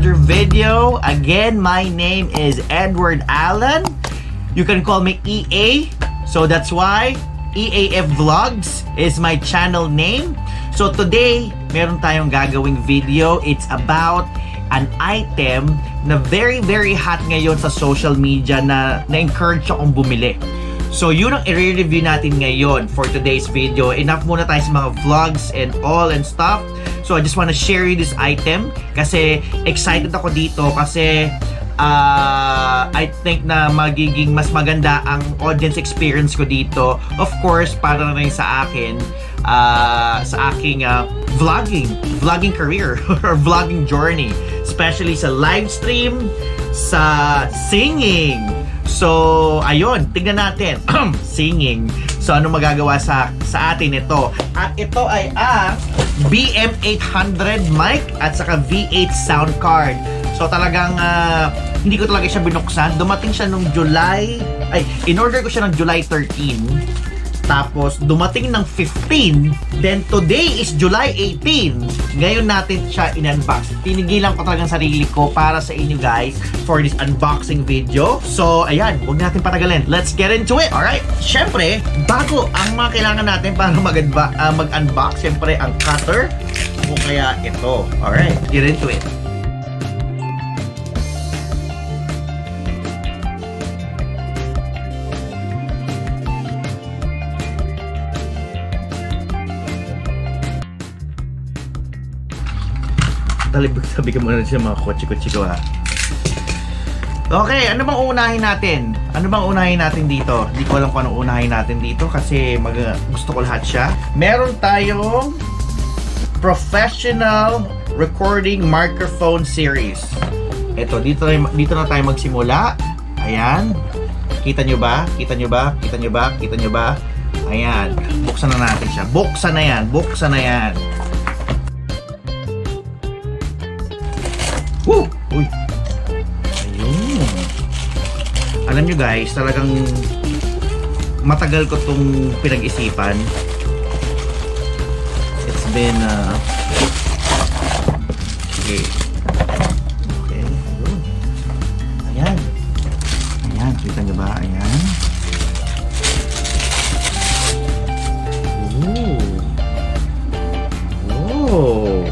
another video. Again, my name is Edward Allen. You can call me EA. So that's why EAF Vlogs is my channel name. So today, meron tayong gagawing video. It's about an item na very hot ngayon sa social media na na-encourage akong bumili. So yun ang i-review natin ngayon for today's video. Enough muna tayo sa mga vlogs and all and stuff. So I just wanna share you this item kasi excited ako dito kasi I think na magiging mas maganda ang audience experience ko dito. Of course, para na rin sa akin, sa aking vlogging career or vlogging journey, especially sa live stream, sa singing. So, ayun, tignan natin. Singing. So, ano magagawa sa atin ito? At ito ay ang BM800 mic at saka V8 sound card. So, talagang hindi ko talaga siya binuksan. Dumating siya nung in-order ko siya ng July 13. Tapos, dumating ng 15. Then, today is July 18. Ngayon natin siya in-unbox. Tinigilan ko talagang sarili ko para sa inyo guys for this unboxing video. So, ayan. Huwag natin patagalin. Let's get into it. Alright? Siyempre, bago ang mga kailangan natin para mag-unbox, siyempre, ang cutter o kaya ito. Alright. Get into it. Sabi ka muna siya mga kotse-kotse ko ha. Okay, ano bang uunahin natin? Ano bang unahin natin dito? Hindi ko alam kung ano unahin natin dito kasi gusto ko lahat siya. Meron tayong Professional Recording Microphone Series. Ito, dito na tayo magsimula. Ayan. Kita nyo ba? Kita nyo ba? Kita nyo ba? Kita nyo ba? Ayan. Buksan na natin siya. Buksan na yan. Buksan na yan. Woo! Uy! Ayun! Alam nyo guys, talagang matagal ko itong pinag-isipan. It's been okay. Okay. Ayun. Ayan. Ayan. Kita nyo ba? Ayan. Ooh! Oh!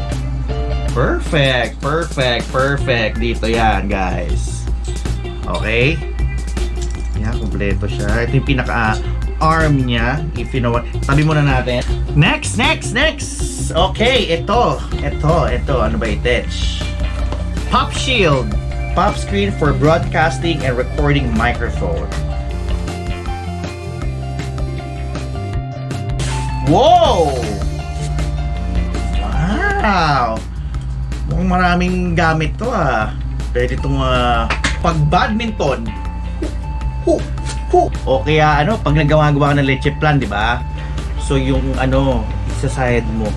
Perfect, perfect, perfect. Dito yan, guys. Okay. Yan, kompleto siya. Ito yung pinaka-arm niya. If you know what. Tabi muna natin. Next. Okay, ito. Ano ba ito? Pop Shield. Pop screen for broadcasting and recording microphone. Whoa! Wow! Mukhang maraming gamit to ah. Pwede itong pag-badminton. O kaya pag nagawa-gawa ka ng leche plan, di ba? So yung sa side mo,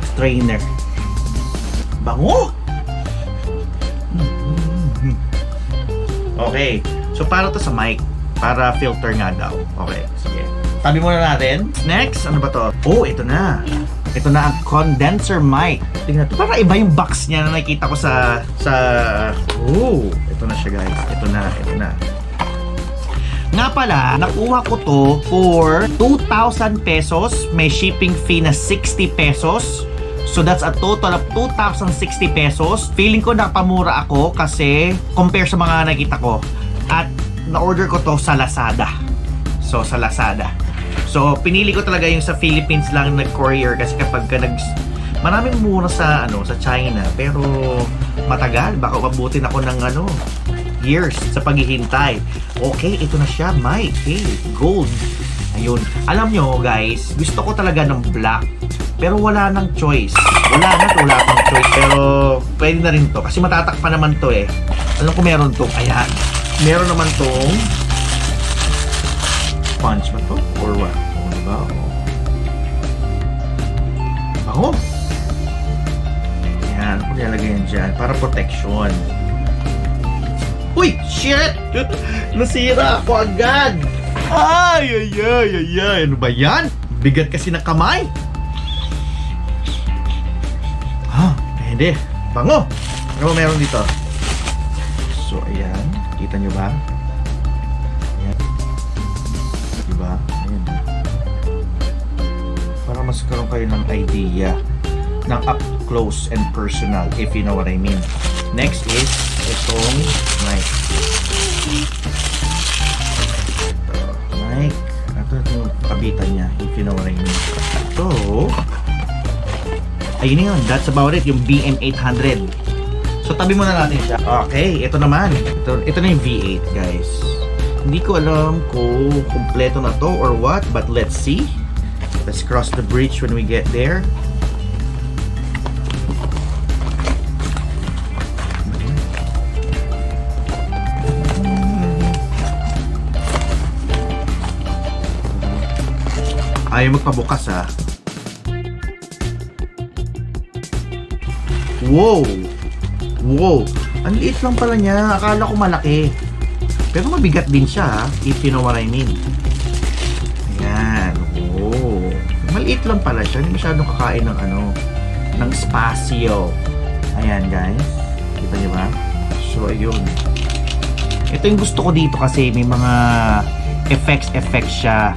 strainer. Bango! Okay. So para to sa mic. Para filter nga daw. Okay, sige. Tabi muna natin. Next, ano ba to? Oh, ito na. Ito na ang condenser mic. Tingnan ito. Para iba yung box niya na nakita ko sa oh, ito na siya guys. Ito na. Nga pala, nakuha ko to for 2,000 pesos. May shipping fee na 60 pesos. So that's a total of 2,060 pesos. Feeling ko napamura ako kasi compare sa mga nakita ko. At na-order ko to sa Lazada. So sa Lazada. So, pinili ko talaga yung sa Philippines lang nag-courier kasi kapag maraming mura sa China, pero matagal, baka mabutin ako ng years sa paghihintay. Okay, ito na siya, mic. Hey, gold. Ayun. Alam nyo, guys, gusto ko talaga ng black, pero wala nang choice. Wala akong choice, pero pwede na rin to kasi matatakpan naman to eh. Alam ko meron to. Ayan. Meron naman tong punch ba to? Or what? Ano ba? Bango! Ayan, kung nilalagay yan dyan. Para protection. Uy! Shit! Nasira ako agad! Ay! Ano ba yan? Bigat kasi ng kamay. Pwede. Bango! Ano meron dito? So, ayan. Kita nyo ba? Ayan. Diba? Ayan. Para mas karoon kayo ng idea ng up close and personal, if you know what I mean. Next is itong mic. Mic. Ito yung kabitan niya, if you know what I mean. So, ayun yun. That's about it. Yung BM800. So, tabi muna natin siya. Okay, ito naman. Ito na yung V8, guys. Hindi ko alam kung kumpleto na to or what, but let's see. Let's cross the bridge when we get there. Ayaw magpabukas, ha. Wow! Wow! Ang liit lang pala niya. Akala ko malaki. Pero mabigat din siya, ha? If you know what I mean. Ayan. Oh. Maliit lang pala siya. Hindi masyadong kakain ng ano, ng spasyo. Ayan, guys. Kita niyo ba? So, ayun. Ito yung gusto ko dito kasi may mga effects siya.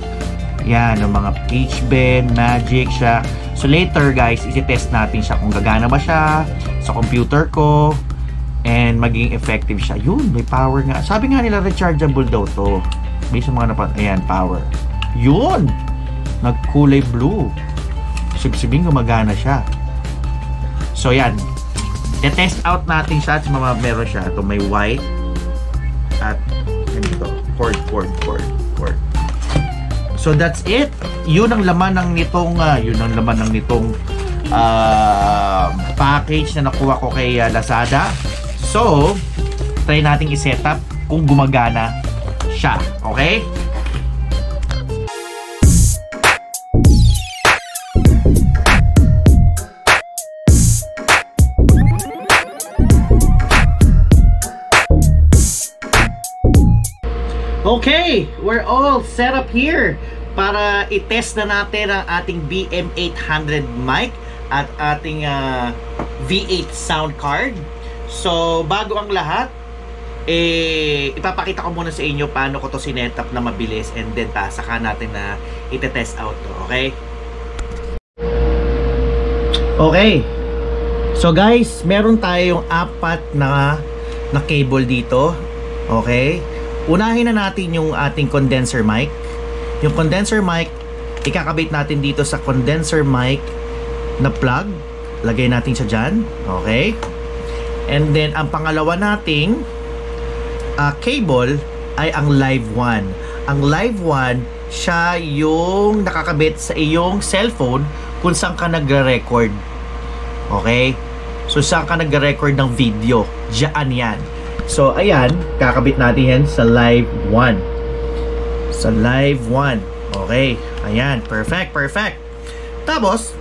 Yan, yung mga peach bend, magic siya. So later guys, isi-test natin siya kung gagana ba siya sa computer ko and maging effective siya. Yun, may power nga. Sabi nga nila rechargeable daw to. Based sa mga ayan, power. Yun! Nagkulay blue. Sabihin gumagana siya. So yan. I-test out natin siya at meron siya. Ito may white at ganito. Cord. So that's it. Yun ang laman ng nitong package na nakuha ko kay Lazada. So, try nating i-set up kung gumagana siya. Okay? Okay, we're all set up here para i-test na natin ang ating BM800 mic at ating V8 sound card. So, bago ang lahat, ipapakita ko muna sa inyo paano ko to sinet-up na mabilis and then saka natin na ite-test out to, okay? Okay. So guys, meron tayong apat na cable dito. Okay? Unahin na natin yung ating condenser mic. Yung condenser mic, ikakabit natin dito sa condenser mic na plug. Lagay natin siya dyan. Okay? And then, ang pangalawa nating cable ay ang Live 1. Ang Live 1, siya yung nakakabit sa iyong cellphone kung saan ka nagre-record. Okay? So, saan ka nagre-record ng video. Diyan yan. So, ayan, kakabit natin yan sa Live 1. Sa Live 1. Okay. Ayan, perfect. Tapos,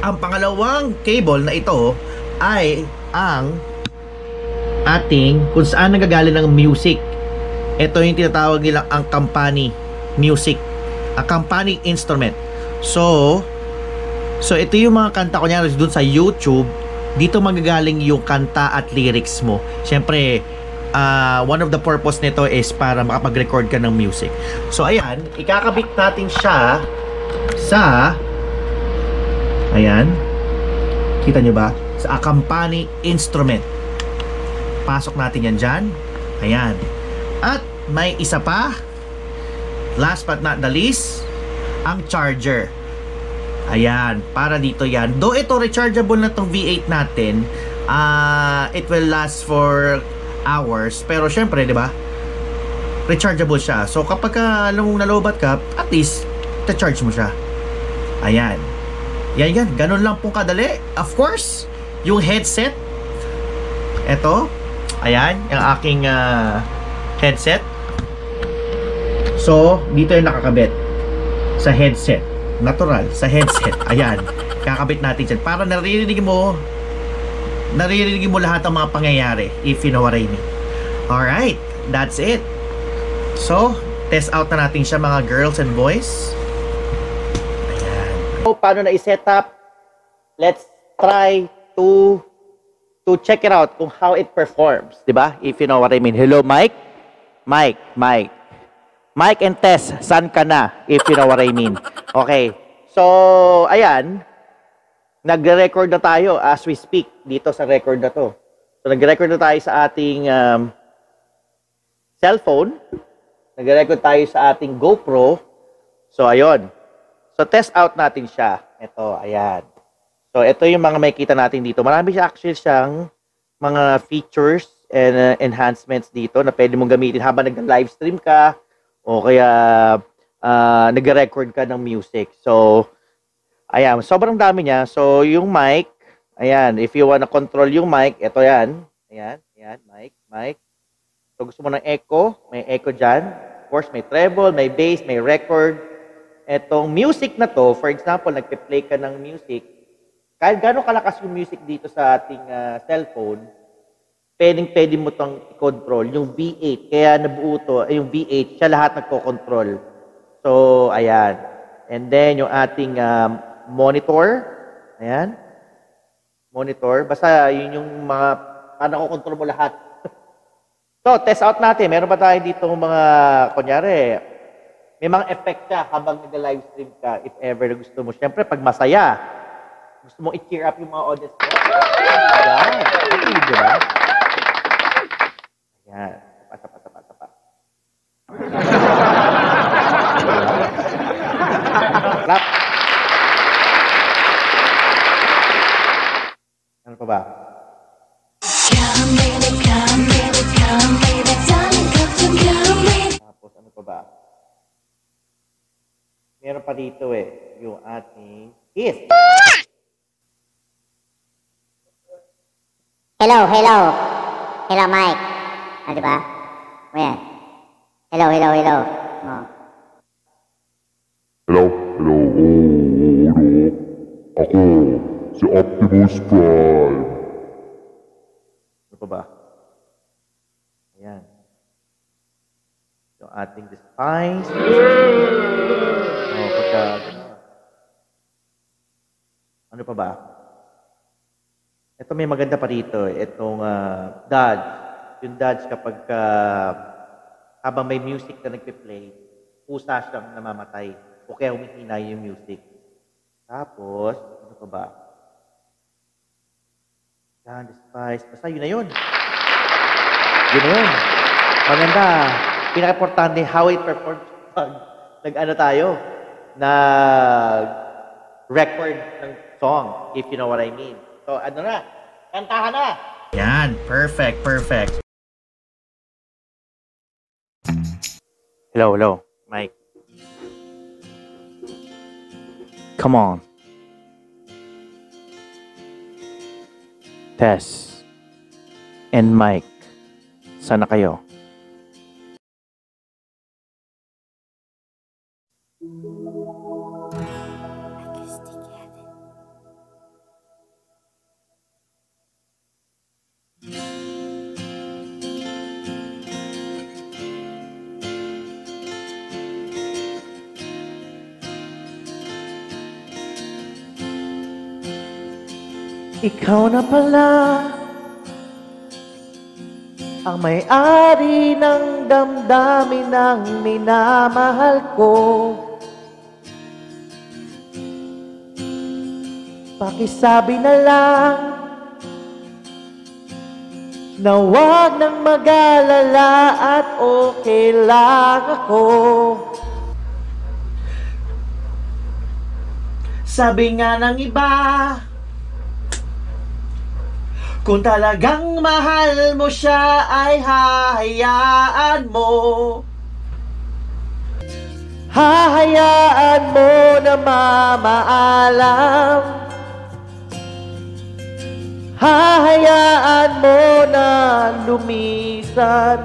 ang pangalawang cable na ito ay ang ating kung saan nagagaling ng music. Ito yung tinatawag nilang ang company music. A company instrument. So ito yung mga kanta ko niya dun sa YouTube. Dito magagaling yung kanta at lyrics mo. Siyempre, one of the purpose nito is para makapag-record ka ng music. So, ayan. Ikakabit natin siya sa ayan. Kita nyo ba? Sa company instrument. Pasok natin yan dyan. Ayan. At may isa pa. Last but not the least, ang charger. Ayan, para dito yan. Though ito rechargeable na tong V8 natin, it will last for hours. Pero syempre, di ba? Rechargeable siya. So kapag alam mong nalobat ka, at least, ta-charge mo siya. Ayan. Yan. Ganun lang pong kadali. Of course, yung headset. Ito. Ayan, yung aking headset. So, dito yung nakakabit sa headset. Natural, sa headset. Ayan, kakabit natin dyan para naririnig mo lahat ng mga pangyayari, if you know what I mean. Alright, that's it. So, test out na natin siya mga girls and boys. Ayan. So, paano na i-set up? Let's try to to check it out kung how it performs, di ba? If you know what I mean. Hello, Mike? Mike. Mike and Tess, saan ka na? If you know what I mean. Okay. So, ayan. Nagre-record na tayo as we speak dito sa record na to. So, nagre-record na tayo sa ating cellphone. Nagre-record tayo sa ating GoPro. So, ayun. So, test out natin siya. Ito, ayan. So, ito yung mga makikita natin dito. Marami siya actually siyang mga features and enhancements dito na pwede mong gamitin habang nag-livestream ka o kaya nag-record ka ng music. So, ayan. Sobrang dami niya. So, yung mic, ayan. If you wanna control yung mic, ito yan. Ayan. Ayan. Mic. So, gusto mo ng echo, may echo dyan. Of course, may treble, may bass, may record. Etong music na to, for example, nagpe-play ka ng music, kahit gano'ng kalakas yung music dito sa ating cellphone, pwede mo itong i-control. Yung V8, kaya nabuo to, yung V8, siya lahat nagko-control. So, ayan. And then, yung ating monitor, ayan. Monitor, basta yun yung mga, nakokontrol mo lahat. So, test out natin. Meron ba tayo dito mga, kunyari, may mga effect ka habang nag-livestream ka, if ever na gusto mo. Siyempre, pag masaya, gusto mo i-cheer up yung mga audience mo. Ayan. Okay, di ba? Ayan. Tapa. Clap. Ano pa ba? Tapos, ano pa ba? Meron pa dito yung ating kiss. Hello, Mike. Di ba? Ayan. Hello. Oh. Hello. Ako, si Optimus Prime. Ano pa ba? Ayan. Yung ating despice. Ano pa ba? Ito may maganda pa rito. Itong dodge. Yung dodge kapag habang may music na nagpe-play, pusa siyang namamatay. O kaya humihina yung music. Tapos, ano pa ba? Yan, despice. Basta yun na yun. Maganda. Pinaka-importante, how it performs pag nag-ano tayo, nag-record ng song, if you know what I mean. So, ano na? Kantahan na! Yan, perfect. Hello, Mike. Come on. Tess and Mike, sana kayo? Ikaw na pala ang may-ari ng damdamin ng minamahal ko. Pakisabi na lang na huwag nang mag-alala at okay lang ako. Sabi nga ng iba, kung talagang mahal mo siya ay hahayaan mo. Hahayaan mo na mamaalam. Hahayaan mo na lumisan.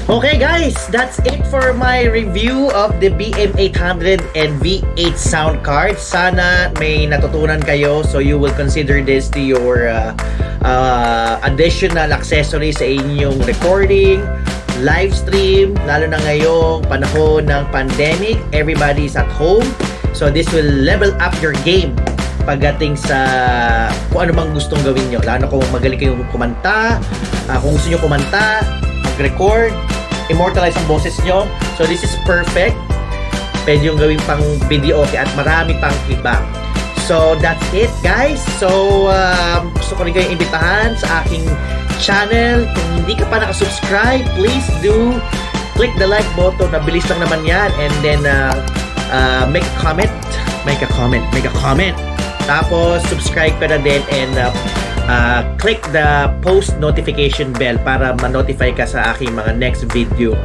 Okay guys, that's it for my review of the BM800 and V8 sound card. Sana may natutunan kayo, so you will consider this to your additional accessory sa inyong recording, live stream, lalo na ngayong panahon ng pandemic. Everybody's at home. So this will level up your game pagdating sa kung ano mang gustong gawin nyo. Lalo kung magaling kayong kumanta, kung gusto nyo kumanta, mag-record, immortalize ang boses nyo. So this is perfect. Pwede yung gawin pang video at marami pang iba. So that's it guys. So gusto ko rin kayong imbitahan sa aking channel. Kung hindi ka pa nakasubscribe, please do click the like button. Nabilis lang naman yan. And then make a comment. Make a comment. Tapos subscribe ka na din and click the post notification bell para ma-notify ka sa aking mga next video.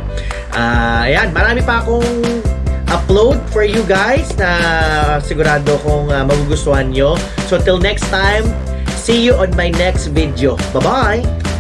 Ayan, marami pa akong upload for you guys na sigurado kung magugustuhan nyo. So till next time, see you on my next video. Bye-bye!